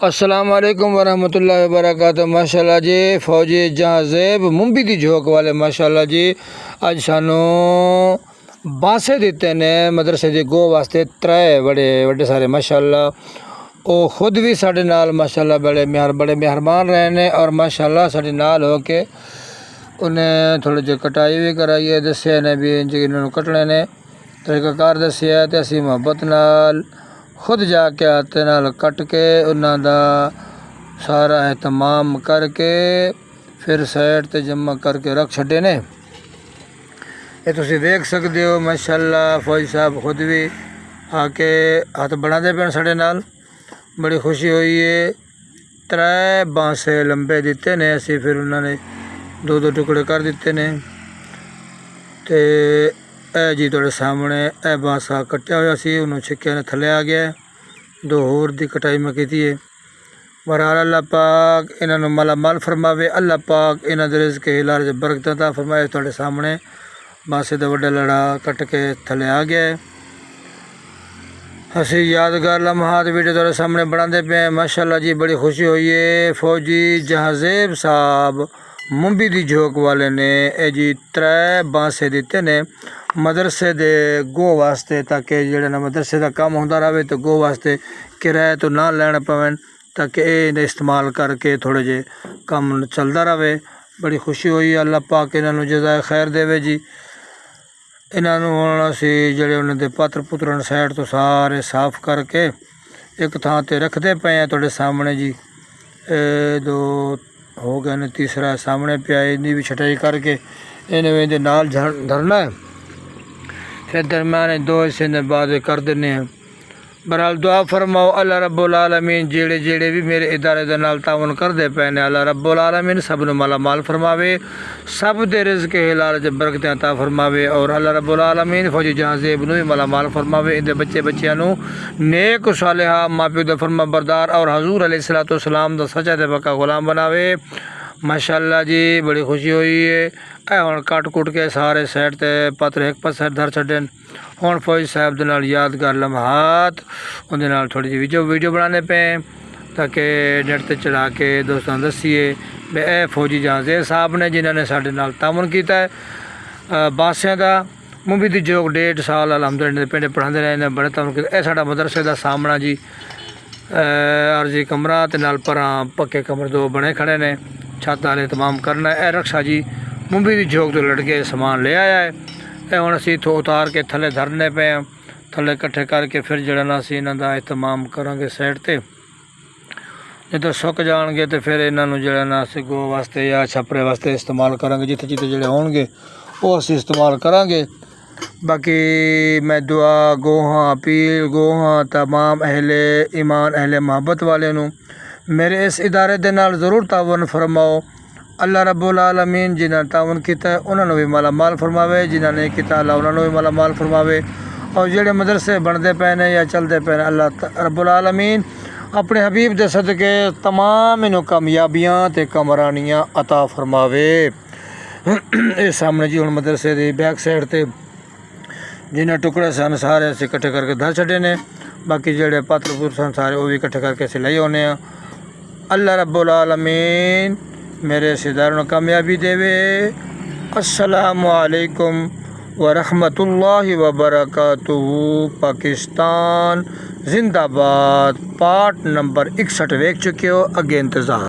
अस्सलाम वालेकुम वरहमतुल्लाहि वबरकातुहू। माशाल्लाह जी फौजी जहाज़ेब मुंबई दी झोक वाले माशाल्लाह जी अज सानू बांसे दिते ने मदरसे दी गो वास्ते त्रै बड़े बड़े सारे माशाल्लाह। वो खुद भी साढ़े नाल माशाल्लाह बड़े मेहरबान रहे ने और माशाल्लाह साढ़े नाल हो के उन्हें थोड़ी जी कटाई भी कराई है, दसिया ने भी इंज इन्होंने कटने ने तरीकाकार दसिया तो असी मुहब्बत नाल खुद जाके हाथे नाल कट के उन्हों का सारा एहतमाम करके फिर साइड ते जमा करके रख छड़े ने। ये तुसी देख सकते हो माशाल्लाह फौजी साहब खुद भी आके हाथ बनाते पे साढ़े नाल, बड़ी खुशी हुई है। त्रै बांसे लंबे दिते ने असी फिर उन्होंने दो दो टुकड़े कर दिते ने। तो ए जी तुहाडे सामने ए बांसा कट्टिया होया सी, उन्होंने छिक्किया ने थले आ गया। दो होर दी कटाई मैं की है। बहरहाल अल्लाह पाक इन्होंने मालामाल फरमावे, अल्लाह पाक इन्हों के रिज़्क़ हिलाल बरकत अता फरमाए। तुहाडे सामने बांसे का वड्डा लड़ा कट के थले आ गया है। असी यादगार लम्हात वीडियो तुहाडे सामने बनाते पे हैं माशाल्लाह जी, बड़ी खुशी हुई है। फौजी जहाज़ेब साहब मुंबई दी झोक वाले ने ए जी त्रै बांसे दिते ने मदरसे दे गो वास्ते, ताकि जेड़ा ना मदरसे का काम होंदा रहे तो गो वास्ते किराए तो ना लैना पवन, ताकि ये इस्तेमाल करके थोड़े जे काम चलता रहे। बड़ी खुशी हुई। अल्लाह पाक इन्हों जज़ाए खैर देवे जी। इन्हों हुण असी जेड़े उन्होंने पात्र पुत्र साइड तो सारे साफ करके एक थां ते रखते पे हैं तुहाडे सामने जी। दो हो गए ने, तीसरा सामने पिया, इन्नी भी छटाई करके इन्हें इहदे नाल धरना है। फिर दरम्यान दो हिस्से ने बाद कर देने हैं। बहरहाल दुआ फरमाओ अल्लाह रब्बुल आलमीन जेड़े जेड़े भी मेरे इदारे दे नाल तावन करते पे ने अल्लाह रब्बुल आलमीन सब नूं मालामाल फरमावे, सब दे रिज़्क़ हिलाल च बरकत अता फरमावे। और अल्लाह रब्बुल आलमीन फौजी जहाज़ेब नूं भी मालामाल फरमावे, इहदे बच्चे बच्चियां नूं नेक सालिहा माँ प्यो दा फरमा बरदार और हजूर अलैहिस्सलातु वस्सलाम दा सच्चा ते पक्का गुलाम बनावे। माशाल्लाह जी बड़ी खुशी हुई है। ए हुण कट कुट के सारे साइड ते पत्र एक पासे धर छड्डे। हुण फौजी साहब दे नाल यादगार लम्हात उहदे नाल थोड़ी जी वीडियो बनाने पे ताकि नेट ते चढ़ा के दोस्तों दसीए भी ए फौजी जहाज़ेब साहब ने जिन्होंने साडे नाल तावन किया है बांसियां का। मुंबई दी झोक 1.5 साल अलहमदुलिल्लाह पिंड पढ़ाते रहे ने, बड़े तावन किया। यह साडा मदरसे का सामना जी अर्जी कमरा ते नाल परां पक्के कमरे दो बने खड़े ने, छत वाले तमाम करना। यह रक्षा जी मुंबई की झोक तो लड़के समान ले आया है। यह हम असी इतों उतार के थले धरने पे हैं, थले कट्ठे करके फिर जड़ा ना असी इन्हों का एहतमाम करांगे साइड ते। जो सुक जाएंगे तो फिर इन्हों जड़ा ना असी गो वास्ते या छपरे वास्ते इस्तेमाल करांगे, जिथे जिथे जड़े होंगे वो असी इस्तेमाल करांगे। बाकी मैं दुआ गोहां अपील गोहां तमाम अहले ईमान अहले मोहब्बत वाले नूं मेरे इस इदारे दे नाल ज़रूर तावन फरमाओ। अल्लाह रब्बुल आलमीन जिन्हें तावन किया उन्होंने भी मालामाल फरमावे, जिन्हें नहीं किया अल्लाह उन्होंने भी मालामाल फरमावे। और जेड़े मदरसे बनते पे ने या चलते पे ने अल्लाह रब्बुल आलमीन अपने हबीब दे सदके तमाम इन्हों कामयाबियाँ ते कमरानियाँ अता फरमावे। इस सामने जी हुण मदरसे की बैक साइड ते जिन्हें टुकड़े सन सारे असीं इकट्ठे करके धर छड्डे ने। बाकी जेड़े पात्र पुत्र सन सारे वो भी इकट्ठे करके असीं लई आउने आ। अल्लाह रब्बुल आलमीन मेरे इस इदारे नूं कामयाबी देवे। अस्सलामु अलैकुम वरहमतुल्लाहि वबरकातुहू। पाकिस्तान जिंदाबाद। पार्ट नंबर 61 वेख चुके हो, अगे इंतज़ार।